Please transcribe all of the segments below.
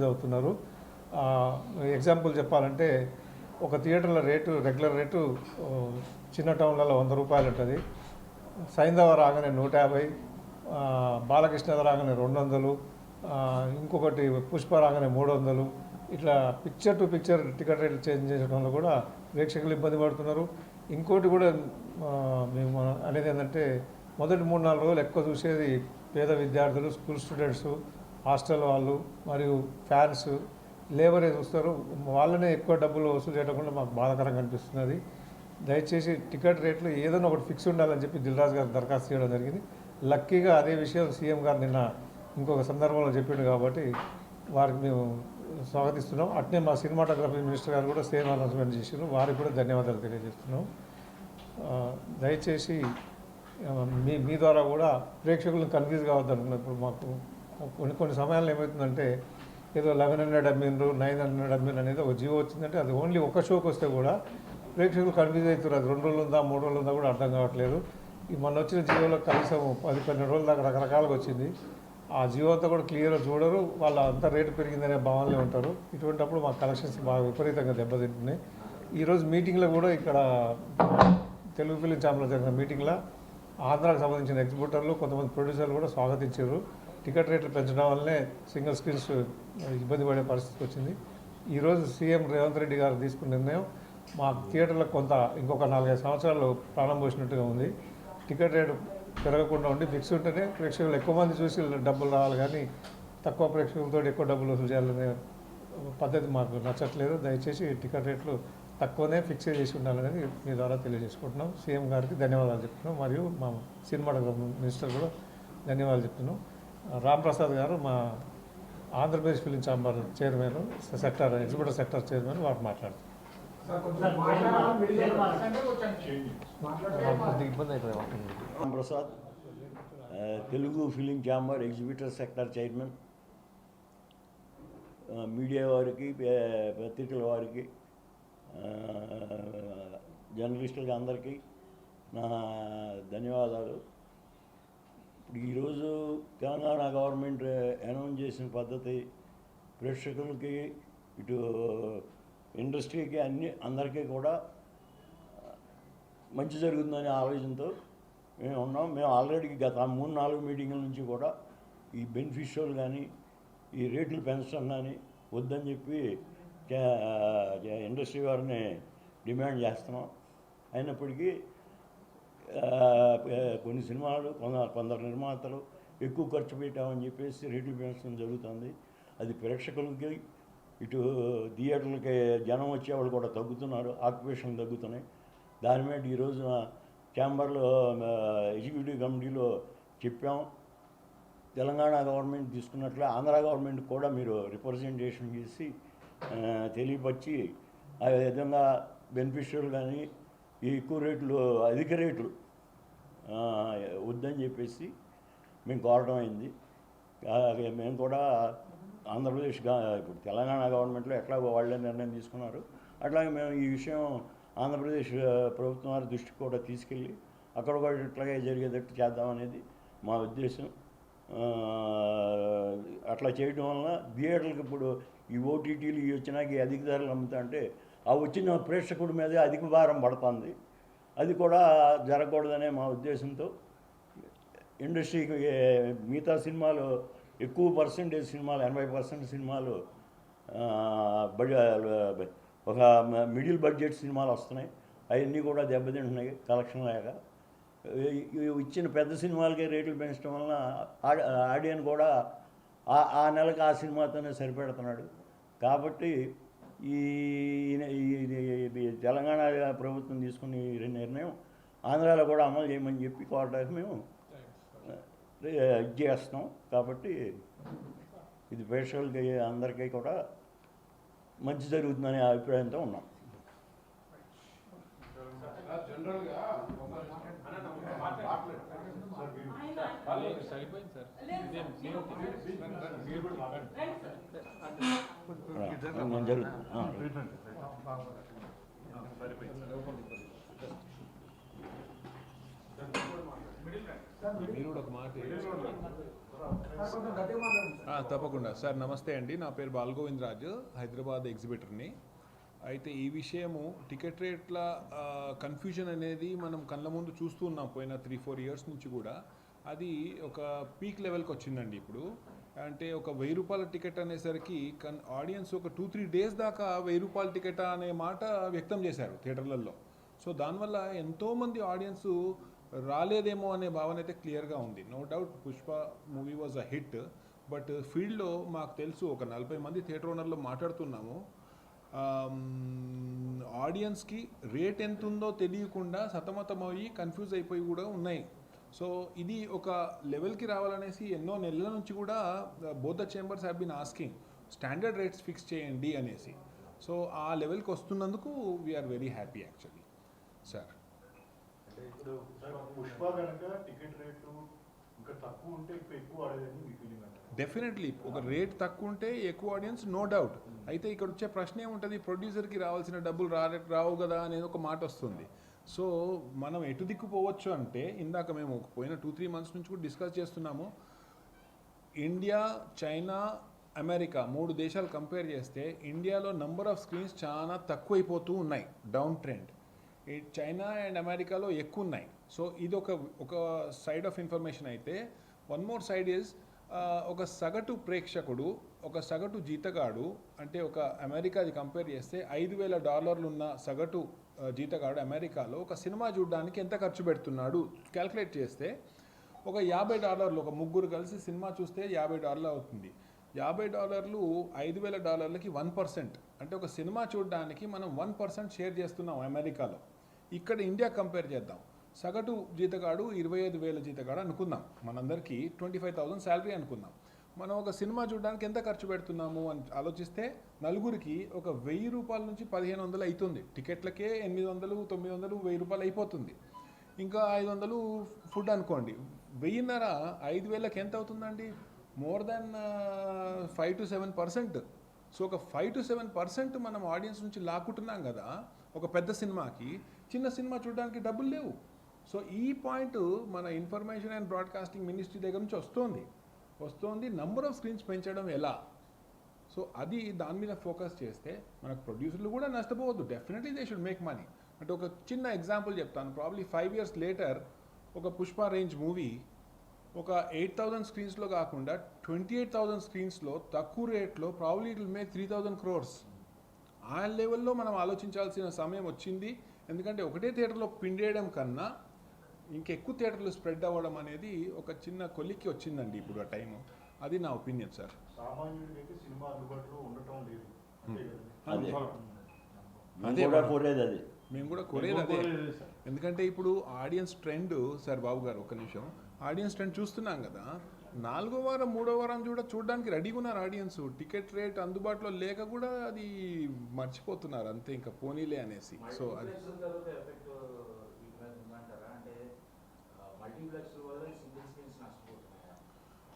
అవుతున్నారు. ఎగ్జాంపుల్ చెప్పాలంటే ఒక థియేటర్ల రేటు రెగ్యులర్ రేటు చిన్న టౌన్లలో 100 రూపాయలు ఉంటుంది. సైంధవ రాగానే 150, బాలకృష్ణ రాగానే 200, ఇంకొకటి పుష్ప రాగానే 300. ఇట్లా పిక్చర్ టు పిక్చర్ టికెట్ రేట్లు చేంజ్ చేయడంలో కూడా ప్రేక్షకులు ఇబ్బంది పడుతున్నారు. ఇంకోటి కూడా మేము అనేది ఏంటంటే మొదటి 3-4 రోజులు ఎక్కువ చూసేది పేద విద్యార్థులు, స్కూల్ స్టూడెంట్స్, హాస్టల్ వాళ్ళు మరియు ఫ్యాన్స్, లేబరే చూస్తారు. వాళ్ళనే ఎక్కువ డబ్బులు వసూలు చేయడం కూడా మాకు బాధాకరంగా అనిపిస్తున్నది. దయచేసి టికెట్ రేట్లు ఏదైనా ఒకటి ఫిక్స్ ఉండాలని చెప్పి దిల్రాజు గారు దరఖాస్తు చేయడం జరిగింది. లక్కీగా అదే విషయం సీఎం గారు నిన్న ఇంకొక సందర్భంలో చెప్పిండు కాబట్టి వారికి మేము స్వాగతిస్తున్నాం. అట్నే మా సినిమాటోగ్రఫీ మినిస్టర్ గారు కూడా సేమ్ అనౌన్స్మెంట్ చేశారు, వారికి కూడా ధన్యవాదాలు తెలియజేస్తున్నాం. దయచేసి మీ ద్వారా కూడా ప్రేక్షకులను కన్ఫ్యూజ్ కావద్దనుకున్నాం. ఇప్పుడు మాకు కొన్ని సమయాల్లో ఏమవుతుందంటే ఏదో 1100 అమ్మిండ్రు, 900 అమ్మిండ్రు అనేది ఒక జీవో వచ్చిందంటే అది ఓన్లీ ఒక షోకి వస్తే కూడా ప్రేక్షకులు కన్ఫ్యూజ్ అవుతారు. అది 2 రోజులు ఉందా 3 రోజులు ఉందా కూడా అర్థం కావట్లేదు. ఈ మొన్న వచ్చిన జీవోలో కనీసం 10-12 రోజుల దాకా రకరకాలుగా వచ్చింది. ఆ జీవో అంతా కూడా క్లియర్గా చూడరు, వాళ్ళ అంతా రేటు పెరిగిందనే భావనలో ఉంటారు. ఇటువంటిప్పుడు మా కలెక్షన్స్ బాగా విపరీతంగా దెబ్బతింటున్నాయి. ఈరోజు మీటింగ్లో కూడా ఇక్కడ తెలుగు ఫిలిం ఛాంబర్లో జరిగిన మీటింగ్లో ఆంధ్రాకు సంబంధించిన ఎగ్జిబిటర్లు, కొంతమంది ప్రొడ్యూసర్లు కూడా స్వాగతించారు. టికెట్ రేట్లు పెంచడం వల్లనే సింగిల్ స్క్రీన్స్ ఇబ్బంది పడే పరిస్థితి వచ్చింది. ఈరోజు సీఎం రేవంత్ రెడ్డి గారు తీసుకున్న నిర్ణయం మా థియేటర్లకు కొంత ఇంకొక 4-5 సంవత్సరాలు ప్రాణం పోసినట్టుగా ఉంది. టికెట్ రేటు పెరగకుండా ఉండి ఫిక్స్ ఉంటేనే ప్రేక్షకులు ఎక్కువ మంది చూసి డబ్బులు రావాలి, కానీ తక్కువ ప్రేక్షకులతో ఎక్కువ డబ్బులు వసూలు చేయాలనే పద్ధతి మాకు నచ్చట్లేదు. దయచేసి టికెట్ రేట్లు తక్కువనే ఫిక్స్ చేసి ఉండాలనేది మీ ద్వారా తెలియజేసుకుంటున్నాం. సీఎం గారికి ధన్యవాదాలు చెప్తున్నాం, మరియు మా సినిమాటోగ్రఫీ మినిస్టర్ కూడా ధన్యవాదాలు చెప్తున్నాం. రాంప్రసాద్ గారు మా Andhra Pradesh film chamber chairman, sector exhibitor sector chairman, వారు మాట్లాడుతున్నారు. Ramprasad, Telugu film chamber exhibitor sector chairman. Media వారికి, పత్రికల వారికి, జర్నలిస్టులకి అందరికీ నా ధన్యవాదాలు. ఇప్పుడు ఈరోజు తెలంగాణ గవర్నమెంట్ అనౌన్స్ చేసిన పద్ధతి ప్రేక్షకులకి, ఇటు ఇండస్ట్రీకి, అందరికీ కూడా మంచి జరుగుతుందనే ఆలోచనతో మేము ఉన్నాం. మేము ఆల్రెడీ గత 3-4 మీటింగుల నుంచి కూడా ఈ బెనిఫిషియల్ కానీ ఈ రేట్లు పెంచడం కానీ వద్దని చెప్పి ఇండస్ట్రీ వారిని డిమాండ్ చేస్తున్నాం. అయినప్పటికీ కొన్ని సినిమాలు, కొందరు నిర్మాతలు ఎక్కువ ఖర్చు పెట్టామని చెప్పేసి రేట్లు పెంచడం జరుగుతుంది. అది ప్రేక్షకులకి, ఇటు థియేటర్లకి జనం వచ్చేవాళ్ళు కూడా తగ్గుతున్నారు, ఆక్యుపేషన్ తగ్గుతున్నాయి. దాని మీద ఈరోజున ఛాంబర్లో ఎగ్జిక్యూటివ్ కమిటీలో చెప్పాం. తెలంగాణ గవర్నమెంట్ తీసుకున్నట్లే ఆంధ్ర గవర్నమెంట్ కూడా మీరు రిప్రజెంటేషన్ చేసి తెలియపరిచి ఆ విధంగా బెనిఫిషియల్ కానీ ఈ ఎక్కువ రేట్లు, అధిక రేట్లు వద్దని చెప్పేసి మేము కోరడం అయింది. మేము కూడా ఆంధ్రప్రదేశ్ ఇప్పుడు తెలంగాణ గవర్నమెంట్లో ఎట్లాగో వాళ్ళే నిర్ణయం తీసుకున్నారు, అట్లాగే మేము ఈ విషయం ఆంధ్రప్రదేశ్ ప్రభుత్వం వారి దృష్టికి కూడా తీసుకెళ్ళి అక్కడ కూడా ఇట్లాగే జరిగేటట్టు చేద్దామనేది మా ఉద్దేశం. అట్లా చేయడం వలన థియేటర్లకు ఇప్పుడు ఈ ఓటీటీలు వచ్చినాక ఈ అధిక ధరలు అమ్ముతా అంటే ఆ వచ్చిన ప్రేక్షకుడి మీదే అధిక భారం పడుతుంది. అది కూడా జరగకూడదనే మా ఉద్దేశంతో ఇండస్ట్రీకి మిగతా సినిమాలు ఎక్కువ పర్సెంటేజ్ సినిమాలు 80% సినిమాలు ఒక మిడిల్ బడ్జెట్ సినిమాలు వస్తున్నాయి. అవన్నీ కూడా దెబ్బతింటున్నాయి కలెక్షన్ లేక. ఇచ్చిన పెద్ద సినిమాలకే రేట్లు పెంచడం వలన ఆడియన్ కూడా ఆ నెలకు ఆ సినిమాతోనే సరిపెడుతున్నాడు. కాబట్టి ఈ తెలంగాణ ప్రభుత్వం తీసుకుని నిర్ణయం ఆంధ్రాలో కూడా అమలు చేయమని చెప్పి కోరడానికి మేము చేస్తున్నాం. కాబట్టి ఇది ప్రేక్షకులకి అందరికీ కూడా మంచి జరుగుతుందనే అభిప్రాయంతో ఉన్నాం. మీరు కూడా ఒక మాట తప్పకుండా సార్. నమస్తే అండి, నా పేరు బాలగోవింద్ రాజు, హైదరాబాద్ ఎగ్జిబిటర్ని. అయితే ఈ విషయము టికెట్ రేట్ల కన్ఫ్యూజన్ అనేది మనం కళ్ళ ముందు చూస్తూ ఉన్నాం పోయిన 3-4 ఇయర్స్ నుంచి కూడా. అది ఒక పీక్ లెవెల్కి వచ్చిందండి ఇప్పుడు. అంటే ఒక 1000 రూపాయల టికెట్ అనేసరికి ఆడియన్స్ ఒక 2-3 డేస్ దాకా 1000 రూపాయల టికెట్ అనే మాట వ్యక్తం చేశారు థియేటర్లలో. సో దానివల్ల ఎంతోమంది ఆడియన్స్ రాలేదేమో అనే భావన అయితే క్లియర్గా ఉంది. No doubt Pushpa movie was a hit, but ఫీల్డ్లో మాకు తెలుసు ఒక 40 మంది థియేటర్ ఓనర్లో మాట్లాడుతున్నాము. ఆడియన్స్కి రేట్ ఎంత ఉందో తెలియకుండా సతమతమయ్యి కన్ఫ్యూజ్ అయిపోయి కూడా ఉన్నాయి. సో ఇది ఒక లెవెల్కి రావాలనేసి ఎన్నో నెలల నుంచి కూడా both the chambers have been asking standard rates fix చేయండి అనేసి. సో ఆ లెవెల్కి వస్తున్నందుకు we're very happy actually sir. అంటే ఇప్పుడు పుష్ప కనుక టికెట్ రేటు ఇంకా తక్కువ ఉంటే ఇంకా ఎక్కువ ఆడేదని మీ ఫీలింగ్ అంటారు? డెఫినెట్లీ ఒక రేట్ తక్కువ ఉంటే ఎక్కువ ఆడియన్స్, నో డౌట్. అయితే ఇక్కడ వచ్చే ప్రశ్న ఏముంటుంది, ప్రొడ్యూసర్కి రావాల్సిన డబ్బులు రావు కదా అనేది ఒక మాట వస్తుంది. సో మనం ఎటు దిక్కుపోవచ్చు అంటే, ఇందాక మేము పోయిన 2-3 మంత్స్ నుంచి కూడా డిస్కస్ చేస్తున్నాము. ఇండియా, చైనా, అమెరికా 3 దేశాలు కంపేర్ చేస్తే ఇండియాలో నంబర్ ఆఫ్ స్క్రీన్స్ చాలా తక్కువైపోతూ ఉన్నాయి, డౌన్ ట్రెండ్. ఈ చైనా అండ్ అమెరికాలో ఎక్కువ ఉన్నాయి. సో ఇది ఒక సైడ్ ఆఫ్ ఇన్ఫర్మేషన్. అయితే వన్ మోర్ సైడ్ ఈజ్ ఒక సగటు ప్రేక్షకుడు, ఒక సగటు జీతగాడు, అంటే ఒక అమెరికాది కంపేర్ చేస్తే $5,000 ఉన్న సగటు జీతగాడు అమెరికాలో ఒక సినిమా చూడడానికి ఎంత ఖర్చు పెడుతున్నాడు క్యాల్కులేట్ చేస్తే ఒక $50, ఒక ముగ్గురు కలిసి సినిమా చూస్తే $50 అవుతుంది. $50 $5,000కి 1%. అంటే ఒక సినిమా చూడడానికి మనం 1% షేర్ చేస్తున్నాం అమెరికాలో. ఇక్కడ ఇండియా కంపేర్ చేద్దాం. సగటు జీతగాడు 25,000 జీతగాడు అనుకుందాం, మనందరికీ 25,000 శాలరీ అనుకుందాం. మనం ఒక సినిమా చూడడానికి ఎంత ఖర్చు పెడుతున్నాము అని ఆలోచిస్తే నలుగురికి ఒక 1,000 రూపాయల నుంచి 1,500 అవుతుంది. టికెట్లకే 800, 900, 1,000 రూపాయలు అయిపోతుంది. ఇంకా 500 ఫుడ్ అనుకోండి. 1,500 5,000కి ఎంత అవుతుందండి? More than 5-7%. సో ఒక 5-7% మనం ఆడియన్స్ నుంచి లాక్కుంటున్నాం కదా ఒక పెద్ద సినిమాకి. చిన్న సినిమా చూడడానికి డబ్బులు లేవు. సో ఈ పాయింట్ మన ఇన్ఫర్మేషన్ అండ్ బ్రాడ్కాస్టింగ్ మినిస్ట్రీ దగ్గర నుంచి వస్తోంది. నంబర్ ఆఫ్ స్క్రీన్స్ పెంచడం ఎలా, సో అది దాని మీద ఫోకస్ చేస్తే మనకు ప్రొడ్యూసర్లు కూడా నష్టపోవద్దు. Definitely they should make money. అంటే ఒక చిన్న ఎగ్జాంపుల్ చెప్తాను. ప్రాబ్లీ 5 years లేటర్ ఒక పుష్ప రేంజ్ మూవీ ఒక 8,000 స్క్రీన్స్లో కాకుండా 28,000 స్క్రీన్స్లో తక్కువ రేట్లో probably it will make 3,000 crores. ఆ లెవెల్లో మనం ఆలోచించాల్సిన సమయం వచ్చింది. ఎందుకంటే ఒకటే థియేటర్లో పిండేయడం కన్నా ఇంకెక్కువ థియేటర్లు స్ప్రెడ్ అవ్వడం అనేది ఒక చిన్న కొలిక్కి వచ్చిందండి ఇప్పుడు ఆ టైము. అది నా ఒపీనియన్ సార్. సామాన్యుడికి అయితే సినిమా అందుబాటులో ఉండటం లేదు. అదే అదే కూడా కోరేది అది. మేము కూడా కోరేది అదే. ఎందుకంటే ఇప్పుడు ఆడియన్స్ ట్రెండ్ సార్, బాబు గారు ఒక్క నిమిషం, ఆడియన్స్ ట్రెండ్ చూస్తున్నాం కదా. 4వ వారం 3వ వారం చూడడానికి రెడీగా ఉన్నారు ఆడియన్స్. టికెట్ రేట్ అందుబాటులో లేక కూడా అది మర్చిపోతున్నారు అంతే, ఇంకా పోనీలే అనేసి. సో అది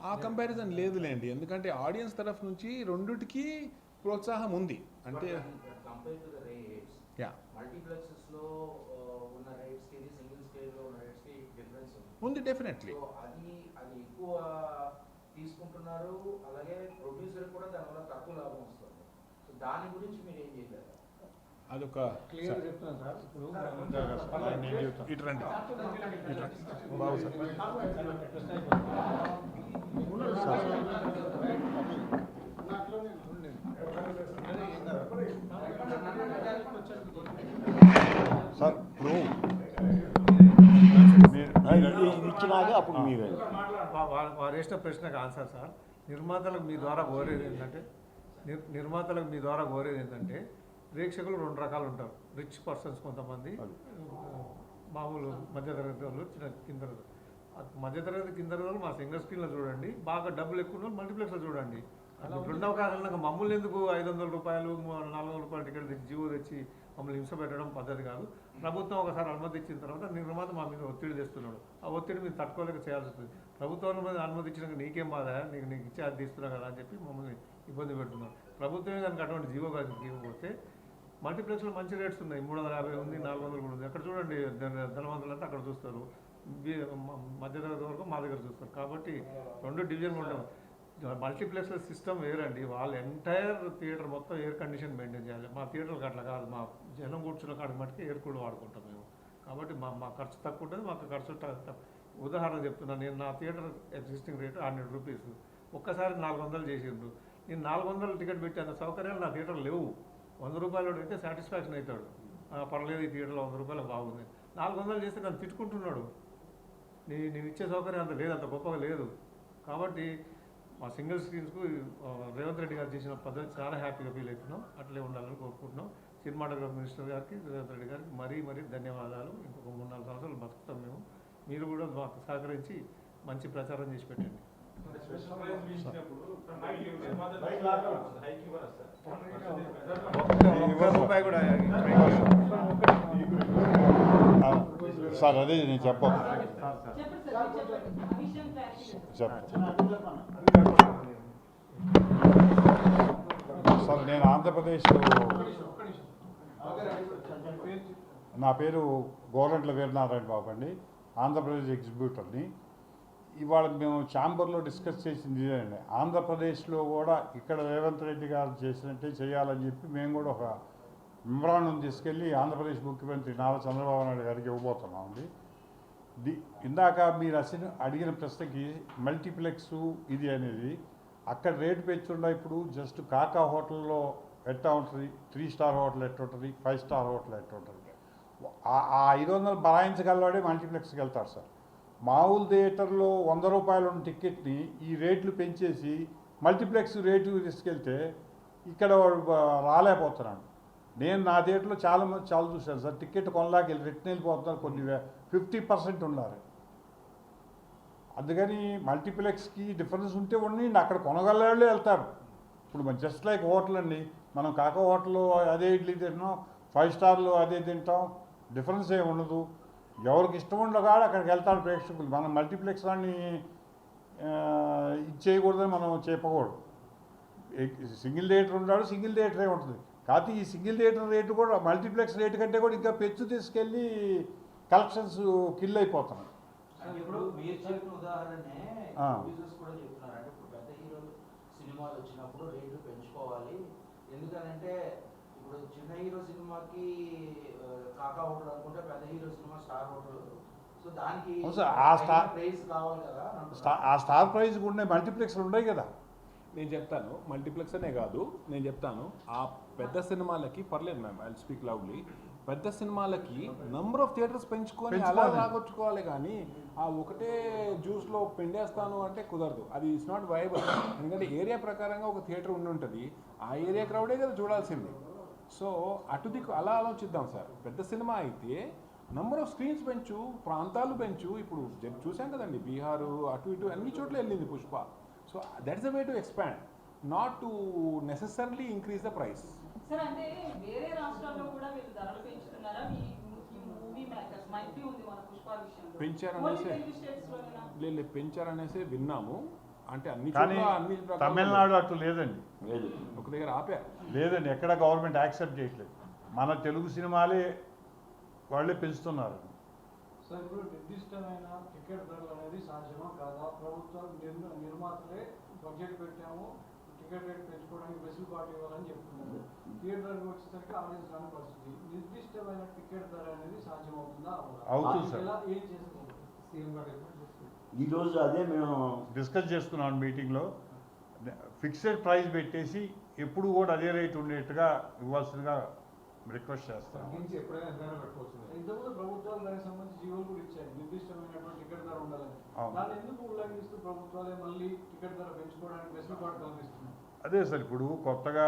ఆ కంపారిజన్ లేదులేండి. ఎందుకంటే ఆడియన్స్ తరఫు నుంచి రెండుటికి ప్రోత్సాహం ఉంది. అంటే యా ఉంది, డెఫినెట్లీ తీసుకుంటున్నారు. అలాగే ప్రొడ్యూసర్ కూడా దానివల్ల తక్కువ లాభం వస్తుంది. సో దాని గురించి మీరు ఏం చేయాలి? అదొక క్లియర్ చెప్తున్నాను సార్. ఇప్పుడు ఇటు రండి. బాబు సార్ సార్ ఇప్పుడు ఇది ఇచ్చినాక అప్పుడు మీరు వారు వేసిన ప్రశ్నకు ఆన్సర్ సార్. నిర్మాతలకు మీ ద్వారా కోరేది ఏంటంటే ప్రేక్షకులు 2 రకాలు ఉంటారు. రిచ్ పర్సన్స్ కొంతమంది, మామూలు మధ్యతరగతి వాళ్ళు, మధ్యతరగతి కింద వాళ్ళు మా సింగల్ స్క్రీన్లో చూడండి. బాగా డబ్బులు ఎక్కువ వాళ్ళు మల్టీప్లెక్స్లో చూడండి. రెండవ కారణంగా మమ్మల్ని ఎందుకు 500 రూపాయలు 400 రూపాయల టికెట్ తెచ్చి జీవో తెచ్చి మమ్మల్ని హింస పెట్టడం పద్ధతి కాదు. ప్రభుత్వం ఒకసారి అనుమతి ఇచ్చిన తర్వాత నిర్మాత మా మీద ఒత్తిడి తెస్తున్నాడు. ఆ ఒత్తిడి మీరు తట్టుకోలేక చేయాల్సి వస్తుంది. ప్రభుత్వం అనుమతి ఇచ్చినాక నీకేం బాధ, నీకు ఇచ్చే అది తీస్తున్నా కదా అని చెప్పి మమ్మల్ని ఇబ్బంది పెడుతున్నారు. ప్రభుత్వమే కనుక అటువంటి జీవో ఇవ్వకపోతే మల్టీప్లెక్స్లో మంచి రేట్స్ ఉన్నాయి. 350 ఉంది, 400 కూడా ఉంది. అక్కడ చూడండి, ధనవంతులు అంటే అక్కడ చూస్తారు. మధ్యతరగతి వరకు మా దగ్గర చూస్తారు. కాబట్టి 2 డివిజన్ ఉండవు. మల్టీప్లెక్స్ సిస్టమ్ వేరండి. వాళ్ళ ఎంటైర్ థియేటర్ మొత్తం ఎయిర్ కండిషన్ మెయింటైన్ చేయాలి. మా థియేటర్కి అట్లా కాదు. మా జనం కూర్చున్న కాడికి మట్టుకు ఎయిర్ కూల్ వాడుకుంటాం మేము. కాబట్టి మా ఖర్చు తక్కువ ఉంటుంది. మాకు ఖర్చు ఉదాహరణ చెప్తున్నాను. నేను నా థియేటర్ ఎగ్జిస్టింగ్ రేటు 100 రూపీస్. ఒక్కసారి 400 చేసిండ్రు. నేను 400 టికెట్ పెట్టేంత సౌకర్యాలు నా థియేటర్ లేవు. 100 రూపాయలు అయితే సాటిస్ఫాక్షన్ అవుతాడు. పర్లేదు ఈ థియేటర్లో 100 రూపాయలు బాగుంది. 400 చేస్తే నన్ను తిట్టుకుంటున్నాడు. నేను ఇచ్చే సౌకర్యం అంత లేదు, అంత గొప్పగా లేదు. కాబట్టి మా సింగిల్ స్క్రీన్స్కు రేవంత్ రెడ్డి గారు చేసిన పద్ధతి చాలా హ్యాపీగా ఫీల్ అవుతున్నాం. అట్లే ఉండాలని కోరుకుంటున్నాం. సినిమాటోగ్రఫీ మినిస్టర్ గారికి, రేవంత్ రెడ్డి గారికి మరీ ధన్యవాదాలు. ఇంకొక 3-4 సంవత్సరాలు బతుకుతాం మేము. మీరు కూడా మాకు సహకరించి మంచి ప్రచారం చేసి పెట్టండి. ఒక్క రూపాయి కూడా సార్ అదే నేను చెప్పాను సార్. నేను ఆంధ్రప్రదేశ్, నా పేరు గోరంట్ల వీరనారాయణ బాబు అండి, ఆంధ్రప్రదేశ్ ఎగ్జిక్యూటివ్ని. ఇవాళ మేము ఛాంబర్లో డిస్కస్ చేసింది ఇదేనండి. ఆంధ్రప్రదేశ్లో కూడా ఇక్కడ రేవంత్ రెడ్డి గారు చేసినట్టే చేయాలని చెప్పి మేము కూడా ఒక మెమరాండం తీసుకెళ్ళి ఆంధ్రప్రదేశ్ ముఖ్యమంత్రి నారా చంద్రబాబు నాయుడు గారికి ఇవ్వబోతున్నామండి. ఇందాక మీరు అడిగిన ప్రశ్నకి మల్టీప్లెక్స్ ఇది అనేది అక్కడ రేటు పెంచుండా ఇప్పుడు జస్ట్ కాకా హోటల్లో ఎట్టా ఉంటుంది, 3 స్టార్ హోటల్ ఎట్టు ఉంటుంది, 5 స్టార్ హోటల్ ఎట్టు ఉంటుంది. ఆ 500 బరాయించగలవాడే మల్టీప్లెక్స్కి వెళ్తారు సార్. మామూలు థియేటర్లో 100 రూపాయలు ఉన్న టికెట్ని ఈ రేట్లు పెంచేసి మల్టీప్లెక్స్ రేటు తీసుకెళ్తే ఇక్కడ రాలేకపోతున్నాను. నేను నా థియేటర్లో చాలా చూశాను సార్. టికెట్ కొనలాకి రిటర్న్ వెళ్ళిపోతున్నారు. కొన్ని 50% ఉన్నారు. అందుకని మల్టీప్లెక్స్కి డిఫరెన్స్ ఉంటే ఉండండి, అక్కడ కొనగలవాళ్ళే వెళ్తారు. ఇప్పుడు జస్ట్ లైక్ హోటల్ అండి, మనం కాకా హోటల్లో అదే ఇడ్లీ తింటాం, 5 స్టార్లో అదే తింటాం, డిఫరెన్స్ ఏమి ఉండదు. ఎవరికి ఇష్టం ఉండగా అక్కడికి వెళ్తారు ప్రేక్షకులు. మనం మల్టీప్లెక్స్ వాడిని ఇది చేయకూడదని మనం చెప్పకూడదు. సింగిల్ థియేటర్ ఉన్నాడు, సింగిల్ థియేటరే ఉంటుంది. కాకపోతే ఈ సింగిల్ థియేటర్ రేటు కూడా మల్టీప్లెక్స్ రేటు కంటే కూడా ఇంకా పెంచు తీసుకెళ్ళి కలెక్షన్స్ కిల్ అయిపోతున్నాయి. ఇప్పుడు మీరు చెప్పిన ఉదాహరణే ప్రొడ్యూసర్స్ కూడా చెప్తున్నారు. అంటే ఇప్పుడు పెద్ద హీరోలు సినిమాలు వచ్చినప్పుడు రేట్లు పెంచుకోవాలి. ఎందుకనంటే ఇప్పుడు చిన్న హీరో సినిమాకి కాకా హోటల్ అనుకుంటే పెద్ద hero cinema star hotel. So దానికి ప్రైస్ కావాలి కదా. ఆ స్టార్ ప్రైజ్ ఉండే మల్టీప్లెక్స్లు ఉన్నాయి కదా. నేను చెప్తాను, మల్టీప్లెక్స్ అనే కాదు, నేను చెప్తాను ఆ పెద్ద సినిమాలకి పర్లేదు మ్యామ్, ఐ స్పీక్ లౌడ్లీ. పెద్ద సినిమాలకి నంబర్ ఆఫ్ థియేటర్స్ పెంచుకొని అలా రాగొచ్చుకోవాలి. కానీ ఆ ఒకటే జ్యూస్లో పిండేస్తాను అంటే కుదరదు. అది ఇట్స్ నాట్ వైబుల్. ఎందుకంటే ఏరియా ప్రకారంగా ఒక థియేటర్ ఉండి ఉంటుంది. ఆ ఏరియా క్రౌడే కదా చూడాల్సింది. సో అటు దిక్కు అలా ఆలోచిద్దాం సార్. పెద్ద సినిమా అయితే నంబర్ ఆఫ్ స్క్రీన్స్ పెంచు, ప్రాంతాలు పెంచు. ఇప్పుడు చూసాం కదండి, బీహారు అటు ఇటు అన్ని చోట్ల వెళ్ళింది Pushpa. So that is a way to expand, not to necessarily increase the price. Sir అంటే వేరే రాష్ట్రాల్లో కూడా వీళ్ళు ధరలు పెంచుతున్నారా? ఈ మూవీ మేకర్స్ మైత్రి ఉంది మన పుష్ప విషయంలో పెంచారనేసి విన్నాము. అంటే అన్ని తమిళనాడు అటు లేదండి, ఒక దగ్గర ఆపారు. లేదండి, ఎక్కడ గవర్నమెంట్ యాక్సెప్ట్ చేయట్లేదు. మన తెలుగు సినిమాలే వాళ్ళే పెంచుతున్నారు. సార్ ఇప్పుడు నిర్దిష్టమైన టికెట్ ధరలు అనేది సాధ్యమా కాదా? ప్రభుత్వం నిర్మాతలే బడ్జెట్ పెట్టాము, టికెట్ రేట్ పెంచుకోవడానికి వెసులుబాటు ఇవ్వాలని చెప్తున్నారు. థియేటర్కి వచ్చేసరికి ఆడియన్స్ రాని పరిస్థితి. నిర్దిష్టమైన టికెట్ ధర అనేది సాధ్యమవుతుందా? అవుతుంది సార్. ఏం చేస్తారు? ఈరోజు అదే మేము డిస్కస్ చేసుకున్నాం మీటింగ్లో. ఫిక్స్డ్ ప్రైస్ పెట్టేసి ఎప్పుడు కూడా అదే రేట్ ఉండేట్టుగా ఇవ్వాల్సిందిగా రిక్వెస్ట్ చేస్తాం. ఇంతకుముందు ప్రభుత్వాలు దానికి సంబంధించి జీవోలు కూడా ఇచ్చాయి, నిర్దిష్టమైనటువంటి టికెట్ ధర ఉండాలని. దాన్ని ఎందుకు ఉల్లంఘిస్తూ ప్రభుత్వాలే మళ్ళీ టికెట్ ధర పెంచుకోవడానికి వెసులుబాటు కల్పిస్తున్నాయి? అదే సార్, ఇప్పుడు కొత్తగా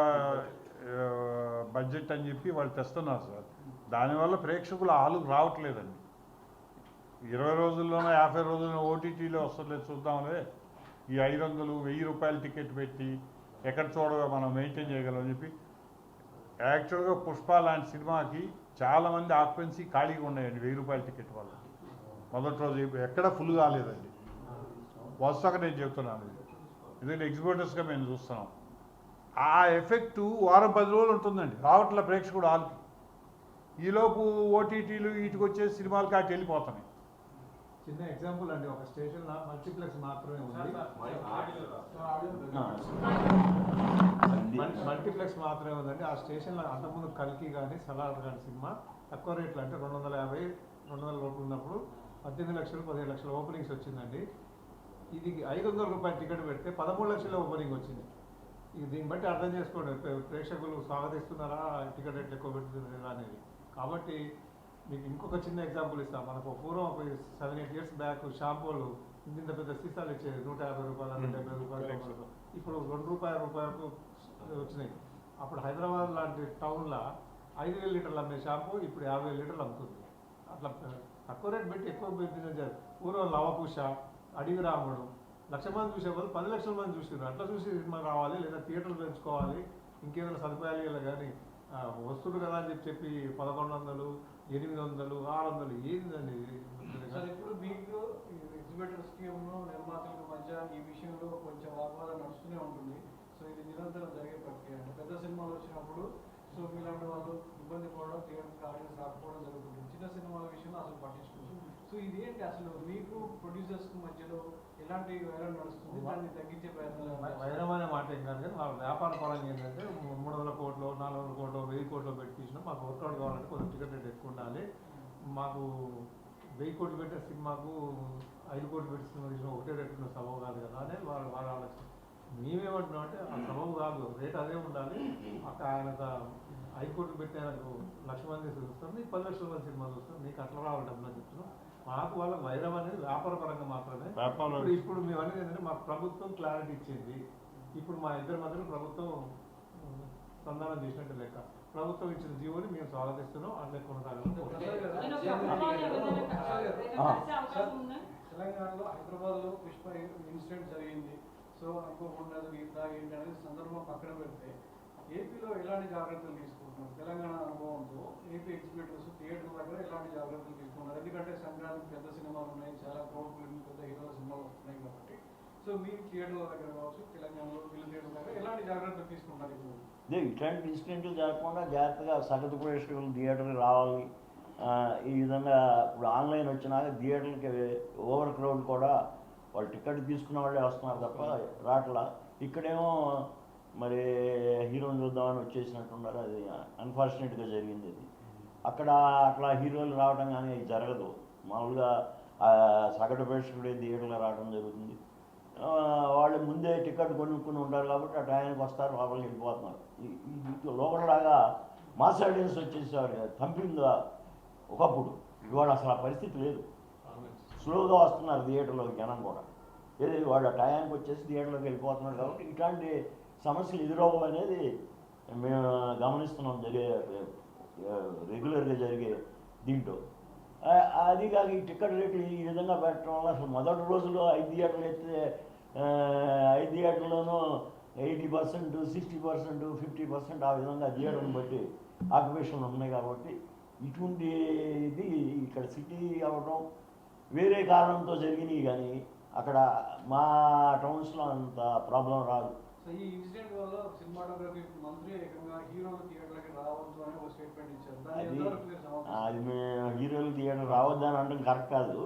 బడ్జెట్ అని చెప్పి వాళ్ళు తెస్తున్నారు సార్. దానివల్ల ప్రేక్షకులు హాలుకు రావట్లేదండి. 20 రోజుల్లోనో 50 రోజుల్లోనో ఓటీటీలో వస్తలేదు, చూద్దాంలే. ఈ 500, 1000 రూపాయల టికెట్ పెట్టి ఎక్కడ చూడగా మనం మెయింటైన్ చేయగలం అని చెప్పి. యాక్చువల్గా పుష్ప లాంటి సినిమాకి చాలామంది ఆక్యుపెన్సీ ఖాళీగా ఉన్నాయండి 1000 రూపాయల టికెట్ వల్ల. మొదటి రోజు ఎక్కడ ఫుల్ కాలేదండి. వస్తాక నేను చెప్తున్నాను, ఇది ఎగ్జిబిటర్స్గా మేము చూస్తున్నాం. ఆ ఎఫెక్టు వారం 10 రోజులు ఉంటుందండి, రావట్ల ప్రేక్షకుడు హాల్కి. ఈలోపు ఓటీటీలు వీటికి వచ్చే సినిమాలకి అటు వెళ్ళిపోతున్నాయి. చిన్న ఎగ్జాంపుల్ అండి, ఒక స్టేషన్లో మల్టీప్లెక్స్ మాత్రమే ఉంది. మల్టీప్లెక్స్ మాత్రమే ఉందండి. ఆ స్టేషన్లో అంతకుముందు కల్కి కానీ సలార్ కానీ సినిమా తక్కువ రేట్లు అంటే 250, 200 లోపల ఉన్నప్పుడు 18 లక్షలు 15 లక్షల ఓపెనింగ్స్ వచ్చిందండి. ఇది 500 రూపాయల టికెట్ పెడితే 13 లక్షల ఓపెనింగ్ వచ్చింది. ఇది దీన్ని బట్టి అర్థం చేసుకోండి, ప్రేక్షకులు స్వాగతిస్తున్నారా, టికెట్ రేట్లు ఎక్కువ పెడుతున్నారా అనేది. కాబట్టి మీకు ఇంకొక చిన్న ఎగ్జాంపుల్ ఇస్తాను. మనకు పూర్వం ఒక 7-8 ఇయర్స్ బ్యాక్ షాంపూలు ఇంత పెద్ద సీసాలు ఇచ్చేది 150 రూపాయలు, 170 రూపాయలు. ఇప్పుడు రూపాయలకు వచ్చినాయి. అప్పుడు హైదరాబాద్ లాంటి టౌన్లో 5,000 లీటర్లు అమ్మే షాంపూ ఇప్పుడు 50,000 లీటర్లు అమ్ముతుంది. అట్లా తక్కువ రేట్ పెట్టి ఎక్కువ బిజినెస్. పూర్వం లవకుశ, అడివి రాముడు 1,00,000 మంది చూసే వాళ్ళు 10 లక్షల మంది చూసారు. అట్లా చూసి సినిమా రావాలి, లేదా థియేటర్లు పెంచుకోవాలి, ఇంకేదైనా సదుపాయాలు ఇలా కానీ వస్తువులు కదా అని చెప్పి 1100, 800, 600 ఏంటండి. సార్ ఇప్పుడు మీకు ఎగ్జిబిటర్స్కి నిర్మాతలకు మధ్య ఈ విషయంలో కొంచెం వాగ్వాదం నడుస్తూనే ఉంటుంది. సో ఇది నిరంతరం జరిగే ప్రక్రియ. అంటే పెద్ద సినిమాలు వచ్చినప్పుడు సో మీలాంటి వాళ్ళు ఇబ్బంది పడడం, థియేటర్కి ఆడియన్స్ రాకపోవడం జరుగుతుంది. చిన్న సినిమాల విషయంలో అసలు పట్టించుకోవచ్చు. సో ఇది ఏంటి అసలు మీకు ప్రొడ్యూసర్స్కి మధ్యలో ఎలాంటి వైరం నడుస్తుంది, దాన్ని తగ్గించే ప్రయత్నాలు? వైరం అనే మాట ఏం కాదు, కానీ వాళ్ళ వ్యాపార పరంగా ఏంటంటే 300 కోట్లు, 400 కోట్లు, 1000 కోట్లు పెట్టి తీసినా మాకు వర్కౌట్ కావాలంటే కొంచెం టికెట్ రేట్ ఎక్కువ ఉండాలి. మాకు 1000 కోట్లు పెట్టే సినిమాకు 5 కోట్లు పెట్టి సినిమా తీసిన ఒకటే రేట్ ఉన్న సబబు కాదు కదా అనేది వాళ్ళ ఆలోచన. మేమేమంటున్నాం అంటే ఆ సబబు కాదు, రేట్ అదే ఉండాలి. అక్కడ ఆయన 5 కోట్లు పెట్టి ఆయనకు 1,00,000 మంది చూస్తాం, నీకు 10 లక్షల మంది సినిమా చూస్తాం, నీకు అట్లా రావాలి డబ్బులు చెప్తున్నాం. మాకు వాళ్ళ వైరం అనేది వ్యాపార పరంగా మాత్రమే. ఇప్పుడు మేము అనేది ఏంటంటే మాకు ప్రభుత్వం క్లారిటీ ఇచ్చింది. ఇప్పుడు మా ఇద్దరి మధ్యలో ప్రభుత్వం సంధానం చేసినట్టు లెక్క. ప్రభుత్వం ఇచ్చిన జీవోని మేము స్వాగతిస్తున్నాం, అట్లే కొనసాగాలి. తెలంగాణలో హైదరాబాద్లో పుష్ప ఇన్సిడెంట్ జరిగింది. సో అనుకోకుండా ఇట్లా ఏంటి అనేది సందర్భం పక్కన పెడితే ఏపీలో ఎలాంటి జాగ్రత్తలు తీసుకుంటున్నారు? తెలంగాణ అనుభవంతో ఏపీ ఎగ్జిబిటర్స్ థియేటర్ దగ్గర ఎలాంటి జాగ్రత్తలు తీసుకున్నారు? ఎందుకంటే సంక్రాంతి పెద్ద సినిమాలు ఉన్నాయి, చాలా క్రౌడ్ ఫిల్మ్ పెద్ద హీరోల సినిమాలు వస్తున్నాయి కాబట్టి. సో మీ థియేటర్ల దగ్గర కావచ్చు, తెలంగాణలో ఫిల్మ్ థియేటర్ దగ్గర ఎలాంటి జాగ్రత్తలు తీసుకుంటున్నారు? ఇప్పుడు ఇట్లాంటి ఇన్సిడెంట్లు జరగకుండా జాగ్రత్తగా సగటు ప్రేక్షకులు థియేటర్కి రావాలి. ఈ విధంగా ఇప్పుడు ఆన్లైన్ వచ్చినాక థియేటర్లకి ఓవర్ క్రౌడ్ కూడా వాళ్ళు టికెట్ తీసుకున్న వాళ్ళే వస్తున్నారు తప్ప రాట్లా. ఇక్కడేమో మరి హీరోని చూద్దామని వచ్చేసినట్టున్నారు. అది అన్ఫార్చునేట్గా జరిగింది. అది అక్కడ అట్లా హీరోలు రావడం కానీ జరగదు. మామూలుగా సగటు ప్రేక్షకుడే థియేటర్లో రావడం జరుగుతుంది. వాళ్ళు ముందే టికెట్ కొనుక్కుని ఉంటారు కాబట్టి ఆ టైంకి వస్తారు, లోపలికి వెళ్ళిపోతున్నారు. లోపలలాగా మాస్ ఆడియన్స్ వచ్చేసేవారు థంపింగ్గా ఒకప్పుడు. ఇవాళ అసలు ఆ పరిస్థితి లేదు. స్లోగా వస్తున్నారు థియేటర్లోకి జనం కూడా. ఏది వాళ్ళు ఆ టైంకి వచ్చేసి థియేటర్లోకి వెళ్ళిపోతున్నారు కాబట్టి ఇట్లాంటి సమస్యలు ఎదురవ్వవు అనేది మేము గమనిస్తున్నాం రెగ్యులర్గా జరిగే దీంట్లో. అది కాక ఈ టికెట్ రేట్లు ఈ విధంగా పెట్టడం వల్ల అసలు మొదటి రోజుల్లో 5 థియేటర్లు అయితే 5 థియేటర్లోనూ 80%, 60%, 50% ఆ విధంగా థియేటర్ని బట్టి ఆక్యుపేషన్లు ఉన్నాయి. కాబట్టి ఇటువంటి ఇది ఇక్కడ సిటీ అవ్వడం వేరే కారణంతో జరిగినాయి, కానీ అక్కడ మా టౌన్స్లో అంత ప్రాబ్లం రాదు. సో ఈ ఇన్సిడెంట్ వల్ల సినిమాటోగ్రఫీ మంత్రి ఏకంగా హీరోలు థియేటర్లకి రావద్దు అని ఒక స్టేట్మెంట్ ఇచ్చారు. అది హీరోలు థియేటర్ రావద్దని అనడం కరెక్ట్ కాదు.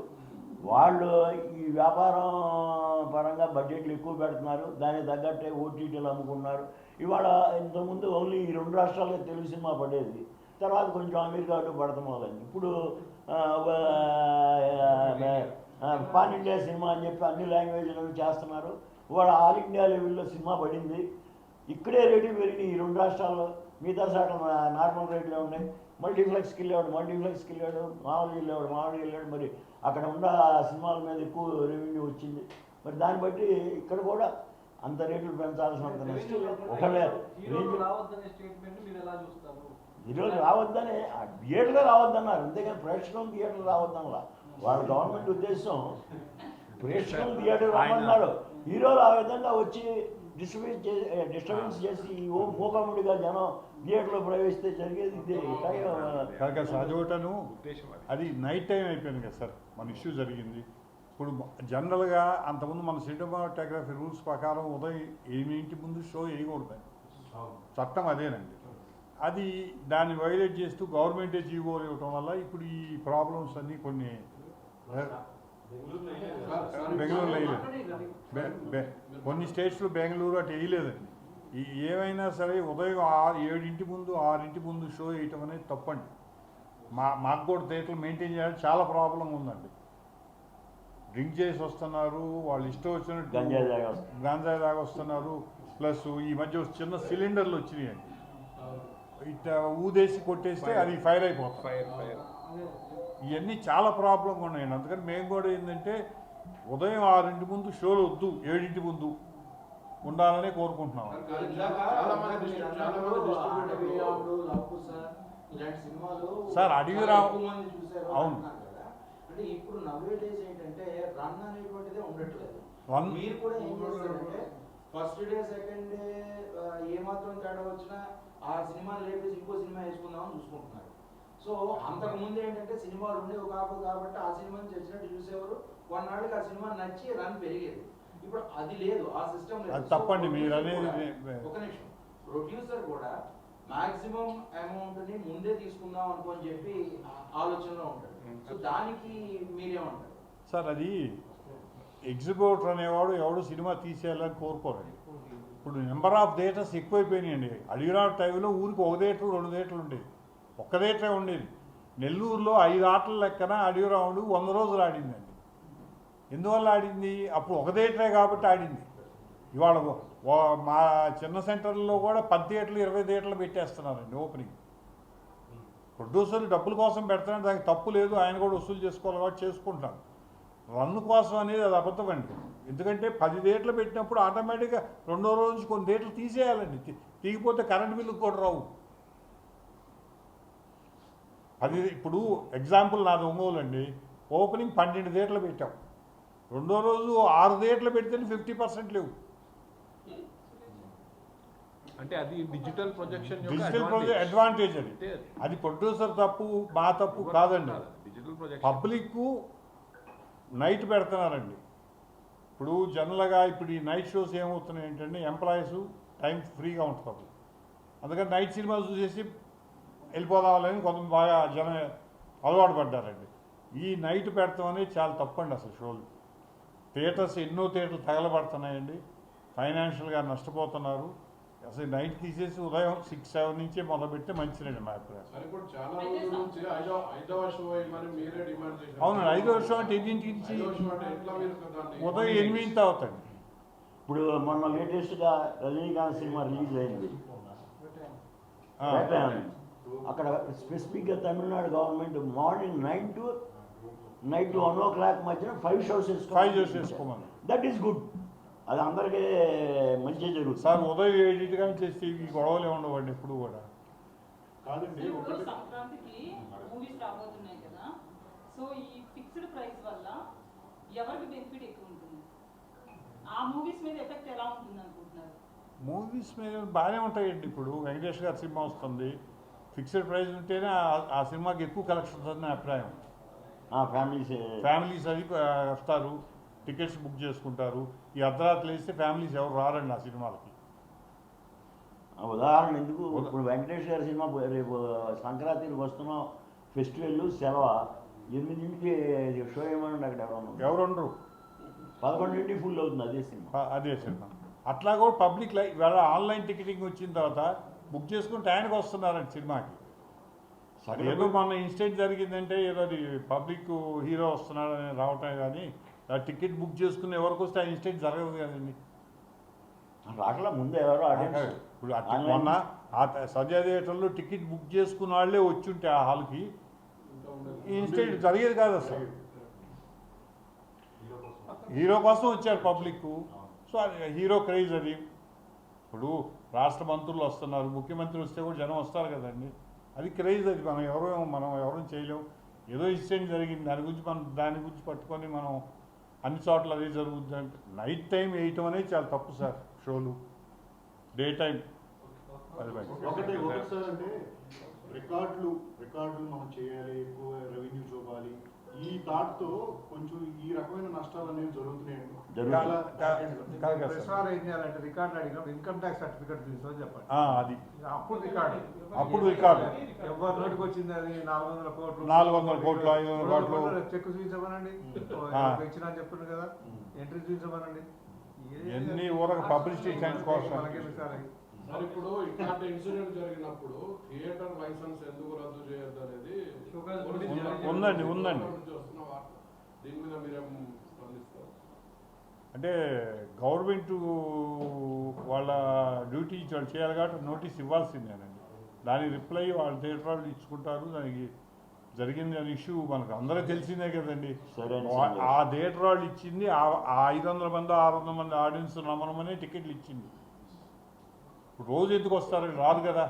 వాళ్ళు ఈ వ్యాపారం పరంగా బడ్జెట్లు ఎక్కువ పెడుతున్నారు, దానికి తగ్గట్టే ఓటీటీలు అమ్ముకున్నారు. ఇవాళ ఇంతకుముందు ఓన్లీ ఈ 2 రాష్ట్రాల్లో తెలుగు సినిమా పడేది, తర్వాత కొంచెం అమెరికా అటు పడతాం మొదలైంది. ఇప్పుడు పాన్ ఇండియా సినిమా అని చెప్పి అన్ని లాంగ్వేజ్లు చేస్తున్నారు. ఇవాళ ఆల్ ఇండియా లెవెల్లో సినిమా పడింది. ఇక్కడే రేట్లు పెరిగినాయి ఈ 2 రాష్ట్రాల్లో. మిగతా సార్లు నార్మల్ రేట్లే ఉన్నాయి. మల్టీప్లెక్స్కి వెళ్ళాడు, మామూలుగా వెళ్ళాడు. మరి అక్కడ ఉన్న సినిమాల మీద ఎక్కువ రెవెన్యూ వచ్చింది. మరి దాన్ని బట్టి ఇక్కడ కూడా అంత రేట్లు పెంచాల్సినంత నెక్స్ట్ ఒకవేళ ఈరోజు రావద్దని థియేటర్లో రావద్దన్నారు, అంతేగాని ప్రేక్షకులు థియేటర్లు రావద్దనలా. వాళ్ళ గవర్నమెంట్ ఉద్దేశం ప్రేక్షకులు థియేటర్ రావన్నారు. హీరోలు ఆ విధంగా వచ్చి డిస్టర్బెన్స్ చేసి మూకముడిగా జనం థియేటర్లో ప్రవేశిస్తే జరిగేది ఇదే. కాక సహజోటను అది నైట్ టైం అయిపోయింది కదా సార్, మన ఇష్యూ జరిగింది. ఇప్పుడు జనరల్గా అంతకుముందు మన సినిమాటోగ్రఫీ రూల్స్ ప్రకారం ఉదయం 8 ముందు షో వేయకూడదు, చట్టం అదేనండి. అది దాన్ని వైలేట్ చేస్తూ గవర్నమెంటే జీవోలు ఇవ్వటం వల్ల ఇప్పుడు ఈ ప్రాబ్లమ్స్ అన్నీ కొన్ని బెంగళూరులో వేయలేదు. కొన్ని స్టేట్స్లో బెంగళూరు అటు వేయలేదండి. ఏమైనా సరే ఉదయం 7 ముందు 6 ముందు షో వేయటం అనేది తప్పండి. మాకు కూడా థియేటర్లు మెయింటైన్ చేయడానికి చాలా ప్రాబ్లం ఉందండి. డ్రింక్ చేసి వస్తున్నారు, వాళ్ళు ఇష్టం వచ్చినట్టు గాంజాయి దాకా వస్తున్నారు. ప్లస్ ఈ మధ్య చిన్న సిలిండర్లు వచ్చినాయండి, ఇట్లా ఊదేసి కొట్టేస్తే అది ఫైర్ అయిపోతుంది. ఇవన్నీ చాలా ప్రాబ్లంగా ఉన్నాయండి. అందుకని మేము కూడా ఏంటంటే ఉదయం 6 ముందు షోలు వద్దు, 7 ముందు ఉండాలని కోరుకుంటున్నాం. సార్ అడిగిరావు, అవును. అంటే ఇప్పుడు నవ్వే డేస్ ఏంటంటే రన్ అనేటువంటిదే ఉండట్లేదు. రన్ మీరు కూడా ఏం చేస్తారంటే ఫస్ట్ డే సెకండ్ డే ఏమాత్రం తేడా వచ్చినా ఆ సినిమా లేపేసి ఇంకో సినిమా వేసుకుందామని చూసుకుంటున్నారు. సో అంతకు ముందు ఏంటంటే సినిమాలు ఉండేవి కాబట్టి ఆ సినిమాని చచ్చినట్టు చూసేవారు. కొన్నాళ్ళకి ఆ సినిమా నచ్చి రన్ పెరిగేది. ఇప్పుడు అది లేదు, ఆ సిస్టమ్ లేదు. తప్పండి మీరు అనేది. ఒక నిమిషం, ప్రొడ్యూసర్ కూడా మాక్సిమం అమౌంట్ ని ముందే తీసుకుందాం అనుకోని చెప్పి ఆలోచనలో ఉంటాడు. సో దానికి మీరేమంటారు సార్? అది ఎగ్జిబ్యూటర్ అనేవాడు ఎవడు సినిమా తీసేయాలని కోరుకోరండి. ఇప్పుడు నెంబర్ ఆఫ్ థియేటర్స్ ఎక్కువైపోయినాయండి. అడిగిన టైంలో ఊరికి 1 థియేటర్ 2 థియేటర్లు ఉండేది, ఒక్క థియేటరే ఉండేది. నెల్లూరులో 5 ఆటల లెక్కన అడిగిరావుడు 100 రోజులు ఆడిందండి. ఎందువల్ల ఆడింది? అప్పుడు 1 థియేటరే కాబట్టి ఆడింది. ఇవాళ మా చిన్న సెంటర్లో కూడా 10 థియేటర్లు 20 థియేటర్లు పెట్టేస్తున్నారండి ఓపెనింగ్. ప్రొడ్యూసర్లు డబ్బుల కోసం పెడతారని దానికి తప్పు లేదు, ఆయన కూడా వసూలు చేసుకోవాలి కాబట్టి చేసుకుంటారు. రన్ కోసం అనేది అది అబద్ధం అండి. ఎందుకంటే 10 థియేటర్లు పెట్టినప్పుడు ఆటోమేటిక్గా 2వ రోజు నుంచి కొన్ని థియేటర్లు తీసేయాలండి. తీగిపోతే కరెంట్ బిల్లు కూడా రావు. ఇప్పుడు ఎగ్జాంపుల్ నాది ఒంగోలు అండి, ఓపెనింగ్ 12 థియేటర్లు పెట్టాం, 2వ రోజు 6 థియేటర్లు పెడితేనే 50% లేవు. అంటే అది డిజిటల్ ప్రొజెక్షన్ అడ్వాంటేజ్. అది ప్రొడ్యూసర్ తప్పు, మా తప్పు కాదండి. పబ్లిక్ నైట్ పెడుతున్నారండి. ఇప్పుడు జనరల్గా ఇప్పుడు ఈ నైట్ షోస్ ఏమవుతున్నాయి ఏంటంటే ఎంప్లాయీస్ టైం ఫ్రీగా ఉంటుంది, అందుకని నైట్ సినిమాలు చూసేసి వెళ్ళిపోదామని కొంత బాగా జనం అలవాటు పడ్డారండి. ఈ నైట్ పెడతాం అనేది చాలా తప్పండి. అసలు షోలు థియేటర్స్ ఎన్నో థియేటర్లు తగలబడుతున్నాయండి, ఫైనాన్షియల్గా నష్టపోతున్నారు. అసలు నైట్ తీసేసి ఉదయం 6-7 నుంచే మొదలుపెడితే మంచిదండి మా అభిప్రాయం. అవును, 5వ షో అంటే 8 నుంచి ఉదయం 8 అవుతుంది. ఇప్పుడు మొన్న లేటెస్ట్గా రజనీకాంత్ సినిమా రిలీజ్ అయింది, అక్కడ స్పెసిఫిక్గా Tamil Nadu government morning 9 to night 1 o'clock మధ్యన 5 షోస్ వేసుకోమని. దట్ ఈస్ గుడ్, అది అందరికీ మంచిగా జరుగుతుంది. సార్ ఉదయం 7 కానీ చేస్తే ఈ గొడవలే ఉండవండి ఇప్పుడు కూడా. కాదండి, సంక్రాంతికి మూవీస్ రాబోతున్నాయి కదా, సో ఈ ఫిక్స్డ్ ప్రైస్ వల్ల ఎవరికి బెనిఫిట్ ఎక్కువ ఉంటుంది? ఆ మూవీస్ మీద ఎఫెక్ట్ ఎలా ఉంటుంది అనుకుంటున్నారు? మూవీస్ మీద బాగానే ఉంటాయండి. ఇప్పుడు వెంకటేష్ గారి సినిమా వస్తుంది, ఫిక్స్డ్ ప్రైస్ ఉంటేనే ఆ సినిమాకి ఎక్కువ కలెక్షన్స్ అని నా అభిప్రాయం. ఫ్యామిలీస్ అది వస్తారు, టికెట్స్ బుక్ చేసుకుంటారు. ఈ అర్ధరాత్రులు వేస్తే ఫ్యామిలీస్ ఎవరు రారండి ఆ సినిమాలకి. ఉదాహరణ ఎందుకు, ఇప్పుడు వెంకటేష్ గారి సినిమా రేపు సంక్రాంతికి వస్తున్న ఫెస్టివల్ సెలవు 8ంటికి షో ఏమన్నా అక్కడ ఎవరు ఉండరు, 11ంటికి ఫుల్ అవుతుంది అదే సినిమా. అట్లా కూడా పబ్లిక్ ఇవాళ ఆన్లైన్ టికెటింగ్ వచ్చిన తర్వాత బుక్ చేసుకుని టైంకి వస్తున్నారండి సినిమాకి. ఏదో మన ఇన్సిడెంట్ జరిగిందంటే ఏదో అది పబ్లిక్ హీరో వస్తున్నాడని రావటమే కానీ ఆ టికెట్ బుక్ చేసుకుని ఎవరికి వస్తే ఆ ఇన్సిడెంట్ జరగదు కదండి. రాకలా ముందు ఎవరో ఇప్పుడు మొన్న ఆ సజా థియేటర్లో టికెట్ బుక్ చేసుకున్న వాళ్ళే వచ్చి ఉంటే ఆ హాల్కి ఈ ఇన్సిడెంట్ జరిగేది కాదు అసలు. హీరో కోసం వచ్చారు పబ్లిక్, సో అది హీరో క్రేజ్. అది ఇప్పుడు రాష్ట్ర మంత్రులు వస్తున్నారు, ముఖ్యమంత్రి వస్తే కూడా జనం వస్తారు కదండి, అది క్రేజ్. అది మనం ఎవరూ చేయలేము. ఏదో ఇన్సిడెంట్ జరిగింది దాని గురించి పట్టుకొని మనం అన్ని చోట్ల అదే జరుగుతుంది అంటే నైట్ టైం వేయటం అనేది చాలా తప్పు సార్. షోలు డే టైం ఒకటి సార్ అంటే రికార్డులు మనం చేయాలి, ఎక్కువ రెవెన్యూ చూపాలి, ఈ థాట్తో కొంచెం ఈ రకమైన నష్టాలు అనేవి జరుగుతున్నాయండి. జరుగుతుంది. ప్రెస్ వారు ఏం చేయాలంటే రికార్డు అడిగినప్పుడు ఇన్కమ్ ట్యాక్స్ సర్టిఫికేట్ తీసుకొని చెప్పండి. అది అప్పుడు రికార్డు ఎవరి నోటికి వచ్చింది అది 400 కోట్లు 400 కోట్లు 500 కోట్లు చెక్ చూపించమనండి. ఇచ్చిన చెప్తున్నారు కదా, ఎంట్రీ చూపించమనండి. ఎన్ని ఊరకు పబ్లిసిటీ సైన్స్ కోసం సార్ ఇప్పుడు ఇట్లాంటి ఇన్సిడెంట్ జరిగినప్పుడు థియేటర్ లైసెన్స్ ఎందుకు రద్దు చేయొద్దు అనేది ఉందండి వస్తున్న వార్త. దీని మీద మీరేం స్పందిస్తారు? అంటే గవర్నమెంట్ వాళ్ళ డ్యూటీ వాళ్ళు చేయాలి కాబట్టి నోటీస్ ఇవ్వాల్సిందేనండి. దాని రిప్లై వాళ్ళ థియేటర్ వాళ్ళు ఇచ్చుకుంటారు. దానికి జరిగింది అనే ఇష్యూ మనకు అందరూ తెలిసిందే కదండి. ఆ థియేటర్ వాళ్ళు ఇచ్చింది ఆ 500 మంది 600 మంది ఆడియన్స్ నమ్మనమనే టికెట్లు ఇచ్చింది. రోజు ఎందుకు వస్తారు, రాదు కదా.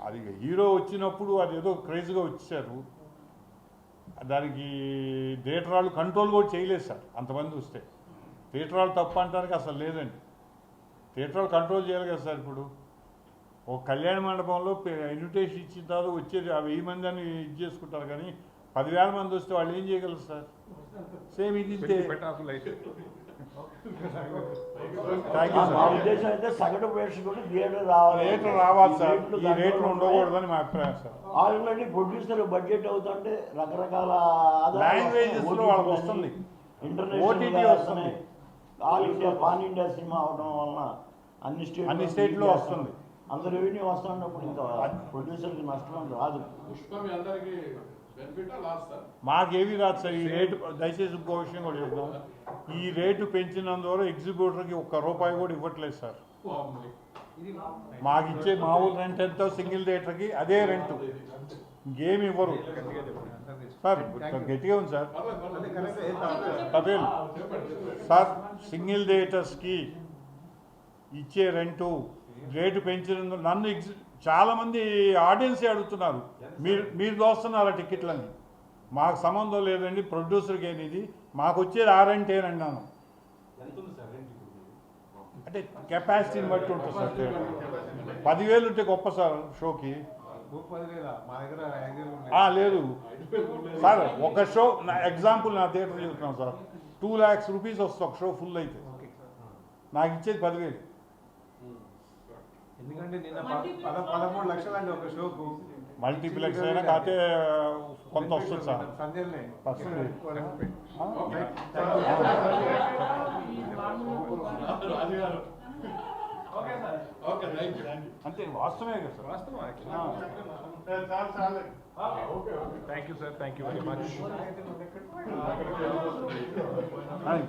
అది హీరో వచ్చినప్పుడు అది ఏదో క్రేజ్గా వచ్చారు. దానికి థియేటర్ వాళ్ళు కంట్రోల్ కూడా చేయలేదు సార్. అంతమంది వస్తే థియేటర్ వాళ్ళు తప్పు అంటానికి అసలు లేదండి. థియేటర్ వాళ్ళు కంట్రోల్ చేయాలి కదా సార్. ఇప్పుడు ఒక కళ్యాణ మండపంలో ఇన్విటేషన్ ఇచ్చిన తర్వాత వచ్చేది 1000 మంది అని ఇది చేసుకుంటారు, కానీ 10,000 మంది వస్తే వాళ్ళు ఏం చేయగలరు సార్? సేమ్ ఇది మా ఉద్దేశం అయితే సగటు ప్రేక్షకుడు థియేటర్ రావాలి సార్. ఈ రేట్లు ఉండకూడదని మా అభిప్రాయం సార్. ఆల్రెడీ ప్రొడ్యూసర్ బడ్జెట్ అవుతుంటే రకరకాల లాంగ్వేజెస్ లో వాళ్ళకి వస్తుంది, ఇంటర్నేషనల్ వస్తుంది. All India pan India cinema అవడం వలన అన్ని స్టేట్లో వస్తుంది. అంత రెవెన్యూ వస్తున్నప్పుడు ఇంకా ప్రొడ్యూసర్కి నష్టం రాదు. పుష్ప మీ అందరికీ బెనిఫిట్ లాస్ సార్? మాకేవి రాదు సార్. ఈ రేటు దయచేసి ఇంకో విషయం కూడా చెప్తాం. ఈ రేటు పెంచినందువల్ల ఎగ్జిబ్యూటర్కి ₹1 కూడా ఇవ్వట్లేదు సార్. మాకు ఇచ్చే మామూలు రెంట్ ఎంతో సింగిల్ థియేటర్కి అదే రెంట్, ఇంకేమి ఇవ్వరు సార్. గట్టిగా ఉంది సార్. పటేల్ సార్, సింగిల్ థియేటర్స్కి ఇచ్చే రేటు పెంచినందు నన్ను చాలామంది ఆడియన్సే అడుగుతున్నారు, మీరు దోస్తున్నారా టికెట్లని. మాకు సంబంధం లేదండి, ప్రొడ్యూసర్కి ఏది మాకు వచ్చేది ఆ రెంటేనండి. నన్ను అంటే కెపాసిటీని బట్టి ఉంటుంది సార్. 10,000 ఉంటే గొప్ప సార్ షోకి. లేదు సార్, ఒక షో ఎగ్జాంపుల్ నా థియేటర్ చెప్తున్నాం సార్, 2 lakhs రూపీస్ వస్తుంది ఒక షో ఫుల్ అయితే. నాకు ఇచ్చేది 10,000. ఎందుకంటే నిన్న 13 లక్షలు అండి ఒక షోకు. మల్టీప్లెక్స్ అయినా కాకపోతే కొంత వస్తుంది సార్. అంటే వాస్తవమే కదా సార్. వాస్తవం. Thank you sir, thank you very much.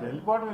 వెళ్ళిపోవడం